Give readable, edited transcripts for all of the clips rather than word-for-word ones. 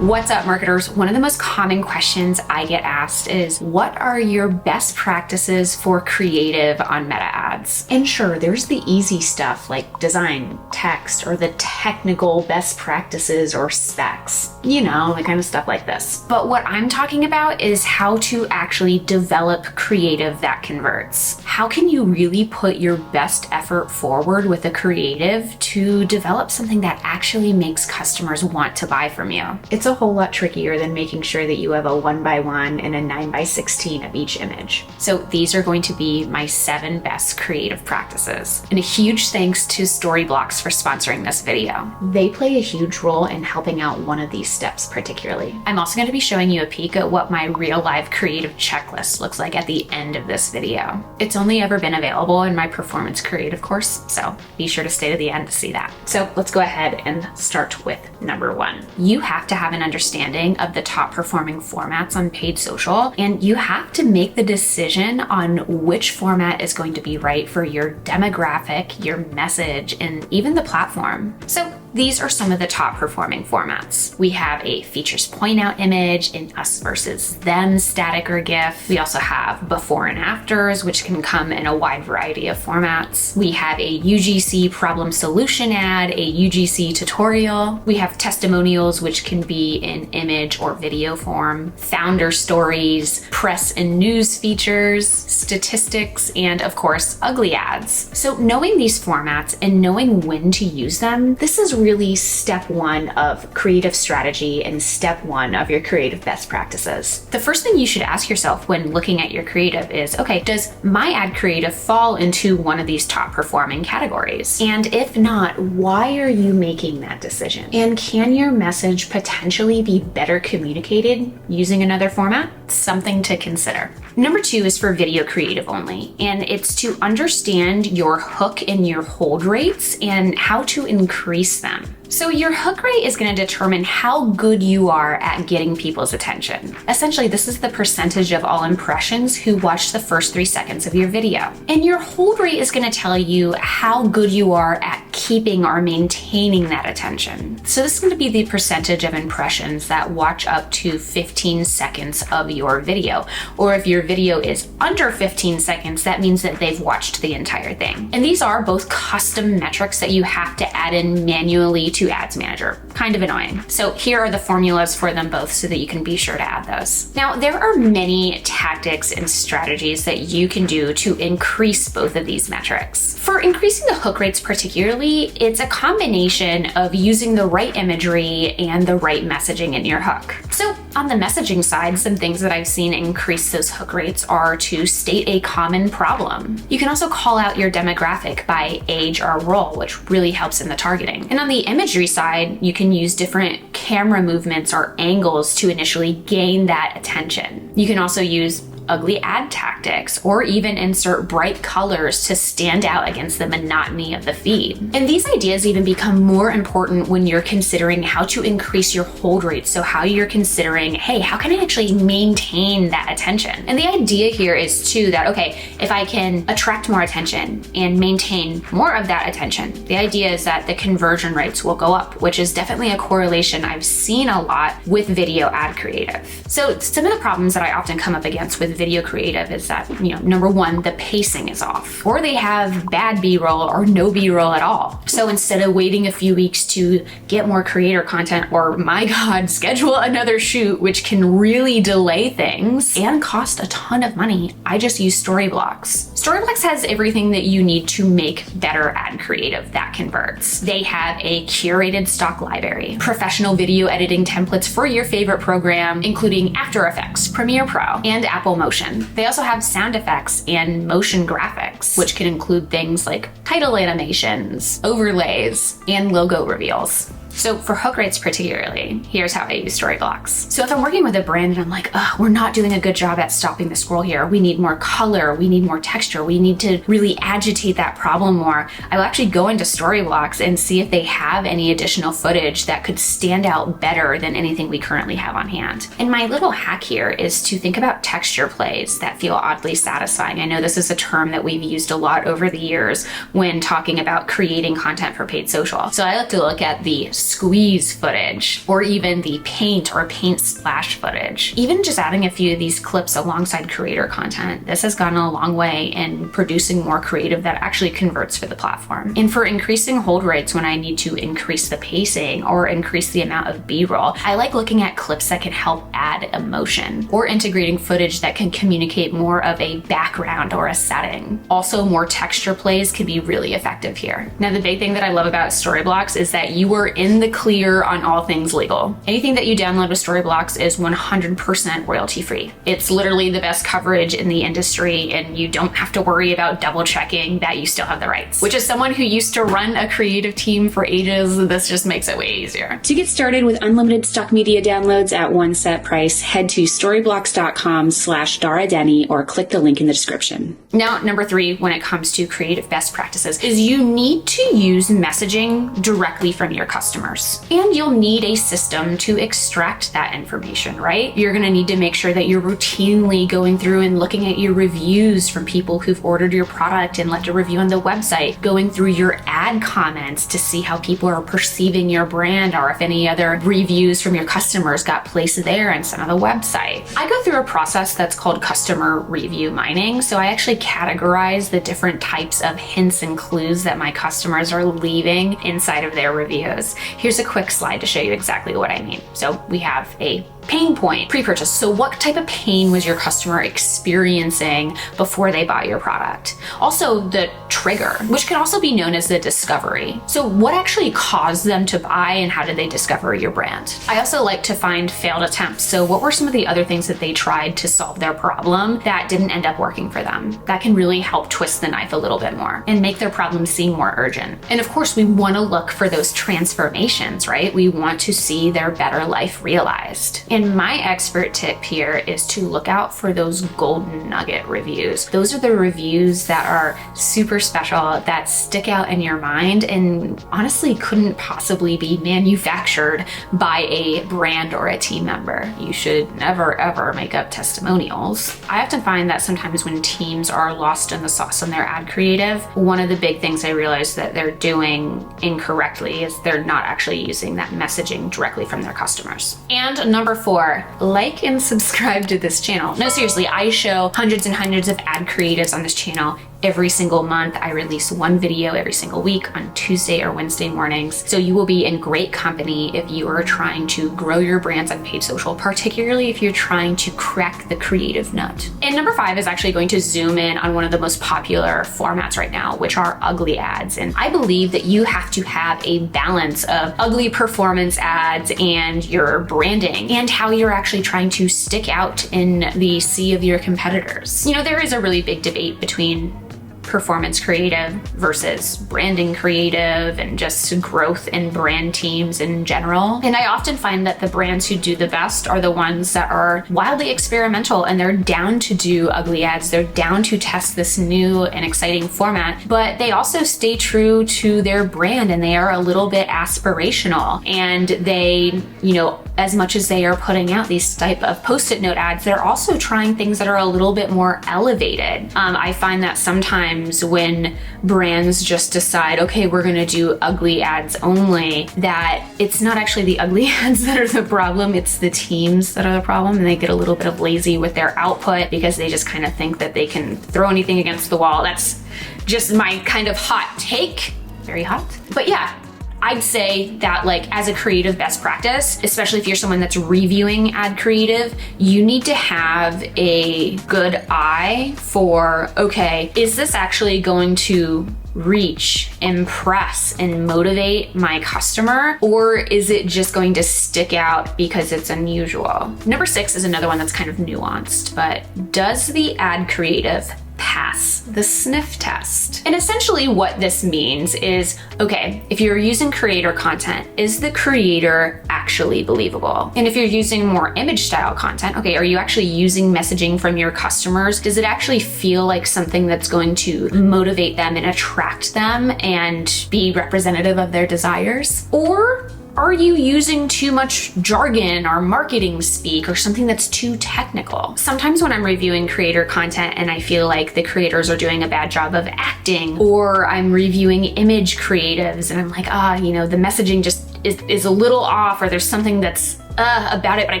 What's up, marketers? One of the most common questions I get asked is, what are your best practices for creative on Meta ads? And sure, there's the easy stuff like design, text, or the technical best practices or specs. You know, the kind of stuff like this. But what I'm talking about is how to actually develop creative that converts. How can you really put your best effort forward with a creative to develop something that actually makes customers want to buy from you? It's a whole lot trickier than making sure that you have a 1x1 and a 9x16 of each image. So these are going to be my 7 best creative practices. And a huge thanks to Storyblocks for sponsoring this video. They play a huge role in helping out one of these steps particularly. I'm also going to be showing you a peek at what my real life creative checklist looks like at the end of this video. It's only ever been available in my performance creative course, so be sure to stay to the end to see that. So let's go ahead and start with number 1. You have to have an understanding of the top performing formats on paid social, and you have to make the decision on which format is going to be right for your demographic, your message, and even the platform. So these are some of the top performing formats. We have a features point out image, an us versus them static or GIF. We also have before and afters, which can come in a wide variety of formats. We have a UGC problem solution ad, a UGC tutorial. We have testimonials, which can be in image or video form, founder stories, press and news features, statistics, and of course, ugly ads. So knowing these formats and knowing when to use them, this is really step 1 of creative strategy and step 1 of your creative best practices. The first thing you should ask yourself when looking at your creative is, okay, does my ad creative fall into one of these top performing categories? And if not, why are you making that decision? And can your message potentially be better communicated using another format? Something to consider. Number 2 is for video creative only, and it's to understand your hook and your hold rates and how to increase them. So your hook rate is going to determine how good you are at getting people's attention. Essentially, this is the percentage of all impressions who watch the first 3 seconds of your video. And your hold rate is going to tell you how good you are at keeping or maintaining that attention. So this is going to be the percentage of impressions that watch up to 15 seconds of your video. Or if your video is under 15 seconds, that means that they've watched the entire thing. And these are both custom metrics that you have to add in manually to Ads Manager. Kind of annoying. So here are the formulas for them both so that you can be sure to add those. Now, there are many tactics and strategies that you can do to increase both of these metrics. For increasing the hook rates particularly, it's a combination of using the right imagery and the right messaging in your hook. So on the messaging side, some things that I've seen increase those hook rates are to state a common problem. You can also call out your demographic by age or role, which really helps in the targeting. And on the imagery side, you can use different camera movements or angles to initially gain that attention. You can also use ugly ad tactics, or even insert bright colors to stand out against the monotony of the feed. And these ideas even become more important when you're considering how to increase your hold rate. So how you're considering, hey, how can I actually maintain that attention? And the idea here is too that, okay, if I can attract more attention and maintain more of that attention, the idea is that the conversion rates will go up, which is definitely a correlation I've seen a lot with video ad creative. So some of the problems that I often come up against with video creative is that, number 1, the pacing is off, or they have bad B-roll or no B-roll at all. So instead of waiting a few weeks to get more creator content, or my God, schedule another shoot, which can really delay things and cost a ton of money, I just use Storyblocks. Storyblocks has everything that you need to make better ad creative that converts. They have a curated stock library, professional video editing templates for your favorite program, including After Effects, Premiere Pro, and Apple Motion. They also have sound effects and motion graphics, which can include things like title animations, overlays, and logo reveals. So for hook rates particularly, here's how I use Storyblocks. So if I'm working with a brand and I'm like, we're not doing a good job at stopping the scroll here, we need more color, we need more texture, we need to really agitate that problem more, I will actually go into Storyblocks and see if they have any additional footage that could stand out better than anything we currently have on hand. And my little hack here is to think about texture plays that feel oddly satisfying. I know this is a term that we've used a lot over the years when talking about creating content for paid social. So I like to look at the squeeze footage, or even the paint or paint splash footage. Even just adding a few of these clips alongside creator content, this has gone a long way in producing more creative that actually converts for the platform. And for increasing hold rates when I need to increase the pacing or increase the amount of B-roll, I like looking at clips that can help add emotion, or integrating footage that can communicate more of a background or a setting. Also, more texture plays can be really effective here. Now, the big thing that I love about Storyblocks is that you are in the clear on all things legal. Anything that you download with Storyblocks is 100% royalty free. It's literally the best coverage in the industry, and you don't have to worry about double checking that you still have the rights. Which, as someone who used to run a creative team for ages, this just makes it way easier. To get started with unlimited stock media downloads at one set price, head to storyblocks.com/Dara Denney or click the link in the description. Now, number 3, when it comes to creative best practices, is you need to use messaging directly from your customers. And you'll need a system to extract that information, right? You're gonna need to make sure that you're routinely going through and looking at your reviews from people who've ordered your product and left a review on the website, going through your ad comments to see how people are perceiving your brand, or if any other reviews from your customers got placed there instead of the website. I go through a process that's called customer review mining. So I actually categorize the different types of hints and clues that my customers are leaving inside of their reviews. Here's a quick slide to show you exactly what I mean. So we have a pain point, pre-purchase. So what type of pain was your customer experiencing before they bought your product? Also, the trigger, which can also be known as the discovery. So what actually caused them to buy, and how did they discover your brand? I also like to find failed attempts. So what were some of the other things that they tried to solve their problem that didn't end up working for them? That can really help twist the knife a little bit more and make their problem seem more urgent. And of course, we want to look for those transformations, right? We want to see their better life realized. And my expert tip here is to look out for those golden nugget reviews. Those are the reviews that are super special, that stick out in your mind, and honestly couldn't possibly be manufactured by a brand or a team member. You should never ever make up testimonials. I often find that sometimes when teams are lost in the sauce on their ad creative, one of the big things I realize that they're doing incorrectly is they're not actually using that messaging directly from their customers. And number 4, like and subscribe to this channel. No, seriously, I show hundreds and hundreds of ad creatives on this channel every single month. I release one video every single week on Tuesday or Wednesday mornings. So you will be in great company if you are trying to grow your brands on paid social, particularly if you're trying to crack the creative nut. And number 5 is actually going to zoom in on one of the most popular formats right now, which are ugly ads. And I believe that you have to have a balance of ugly performance ads and your branding and how you're actually trying to stick out in the sea of your competitors. You know, there is a really big debate between performance creative versus branding creative and just growth in brand teams in general. And I often find that the brands who do the best are the ones that are wildly experimental, and they're down to do ugly ads. They're down to test this new and exciting format, but they also stay true to their brand, and they are a little bit aspirational. And they, you know, as much as they are putting out these type of post-it note ads, they're also trying things that are a little bit more elevated. I find that sometimes when brands just decide, okay, we're gonna do ugly ads only, that it's not actually the ugly ads that are the problem, it's the teams that are the problem, and they get a little bit of lazy with their output because they just kind of think that they can throw anything against the wall. That's just my kind of hot take. Very hot. But yeah, I'd say that, like, as a creative best practice, especially if you're someone that's reviewing ad creative, you need to have a good eye for, okay, is this actually going to reach, impress, and motivate my customer? Or is it just going to stick out because it's unusual? Number 6 is another one that's kind of nuanced, but does the ad creative pass the sniff test? And essentially what this means is, okay, if you're using creator content, is the creator actually believable? And if you're using more image style content, okay, are you actually using messaging from your customers? Does it actually feel like something that's going to motivate them and attract them and be representative of their desires? Or are you using too much jargon or marketing speak or something that's too technical? Sometimes when I'm reviewing creator content and I feel like the creators are doing a bad job of acting, or I'm reviewing image creatives and I'm like, you know, the messaging just is a little off, or there's something that's about it, but I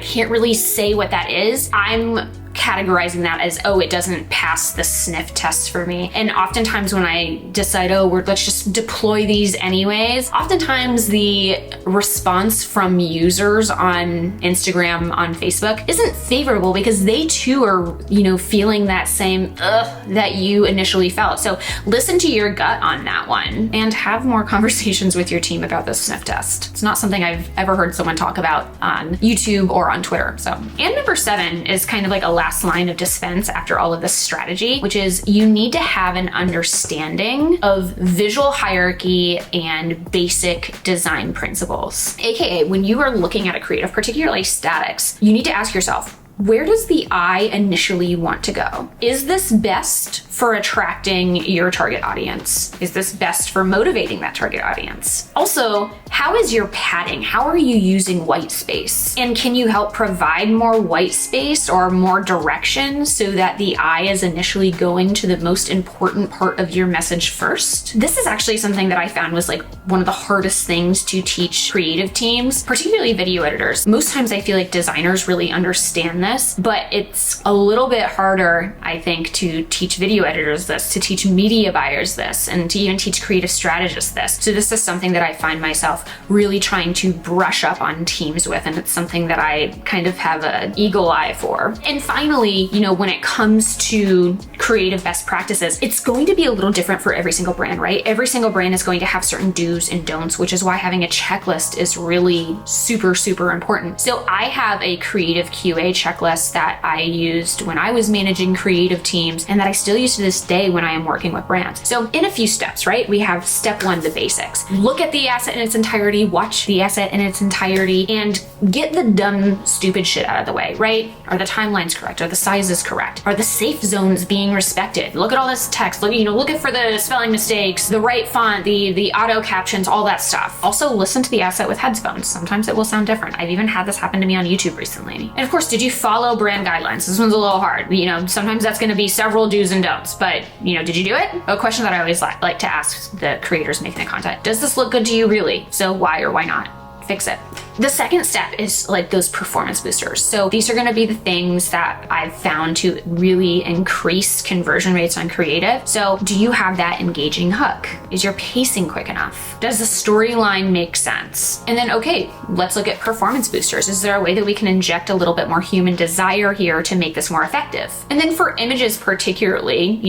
can't really say what that is, I'm categorizing that as, oh, it doesn't pass the sniff test for me. And oftentimes when I decide, oh, let's just deploy these anyways, oftentimes the response from users on Instagram, on Facebook isn't favorable, because they too are, feeling that same that you initially felt. So listen to your gut on that one and have more conversations with your team about the sniff test. It's not something I've ever heard someone talk about on YouTube or on Twitter. So, and number 7 is kind of like a last line of defense after all of this strategy, which is you need to have an understanding of visual hierarchy and basic design principles. AKA, when you are looking at a creative, particularly statics, you need to ask yourself, where does the eye initially want to go? Is this best for attracting your target audience? Is this best for motivating that target audience? Also, how is your padding? How are you using white space? And can you help provide more white space or more direction so that the eye is initially going to the most important part of your message first? This is actually something that I found was like one of the hardest things to teach creative teams, particularly video editors. Most times I feel like designers really understand this, but it's a little bit harder, I think, to teach video editors this, to teach media buyers this, and to even teach creative strategists this. So this is something that I find myself really trying to brush up on teams with, and it's something that I kind of have an eagle eye for. And finally, when it comes to creative best practices, it's going to be a little different for every single brand, right? Every single brand is going to have certain do's and don'ts, which is why having a checklist is really super, super important. So I have a creative QA checklist that I used when I was managing creative teams, and that I still use to this day when I am working with brands. So in a few steps, right? We have step 1, the basics. Look at the asset in its entirety, watch the asset in its entirety, and get the dumb, stupid shit out of the way, right? Are the timelines correct? Are the sizes correct? Are the safe zones being respected? Look at all this text. Look for the spelling mistakes, the right font, the auto captions, all that stuff. Also, listen to the asset with headphones. Sometimes it will sound different. I've even had this happen to me on YouTube recently. And of course, did you follow brand guidelines? This one's a little hard. Sometimes that's going to be several do's and don'ts, but did you do it? A question that I always like to ask the creators making the content. Does this look good to you really? So why or why not? Fix it. The second step is like those performance boosters. So these are going to be the things that I've found to really increase conversion rates on creative. So do you have that engaging hook? Is your pacing quick enough? Does the storyline make sense? And then, okay, let's look at performance boosters. Is there a way that we can inject a little bit more human desire here to make this more effective? And then for images particularly,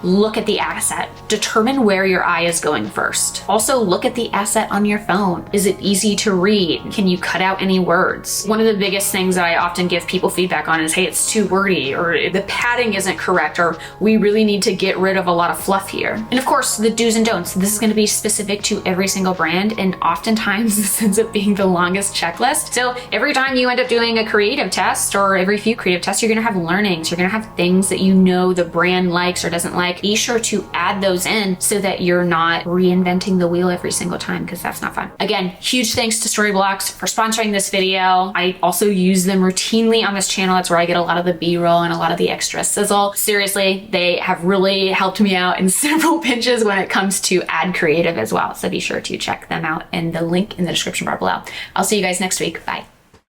look at the asset. Determine where your eye is going first. Also look at the asset on your phone. Is it easy to read? Can you cut out any words? One of the biggest things that I often give people feedback on is, hey, it's too wordy, or the padding isn't correct, or we really need to get rid of a lot of fluff here. And of course, the do's and don'ts. This is going to be specific to every single brand, and oftentimes this ends up being the longest checklist. So every time you end up doing a creative test, or every few creative tests, you're going to have learnings. You're going to have things that the brand likes or doesn't like. Be sure to add those in so that you're not reinventing the wheel every single time, because that's not fun. Again, huge thanks to Storyblocks for sponsoring this video. I also use them routinely on this channel. That's where I get a lot of the B-roll and a lot of the extra sizzle. Seriously, they have really helped me out in several pinches when it comes to ad creative as well. So be sure to check them out in the link in the description bar below. I'll see you guys next week. Bye.